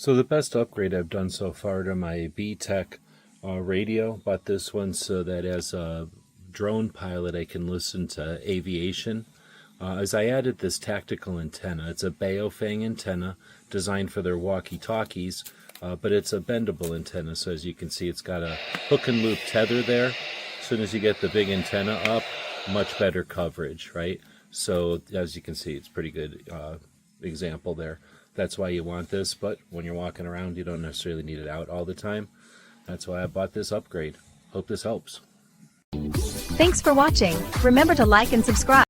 So the best upgrade I've done so far to my BTECH radio, bought this one so that as a drone pilot I can listen to Aviation. As I added this tactical antenna, it's a Baofeng antenna designed for their walkie-talkies, but it's a bendable antenna, so as you can see it's got a hook and loop tether there. As soon as you get the big antenna up, much better coverage, right? So as you can see, it's pretty good example there. That's why you want this, but when you're walking around you don't necessarily need it out all the time. That's why I bought this upgrade. Hope this helps. Thanks for watching. Remember to like and subscribe.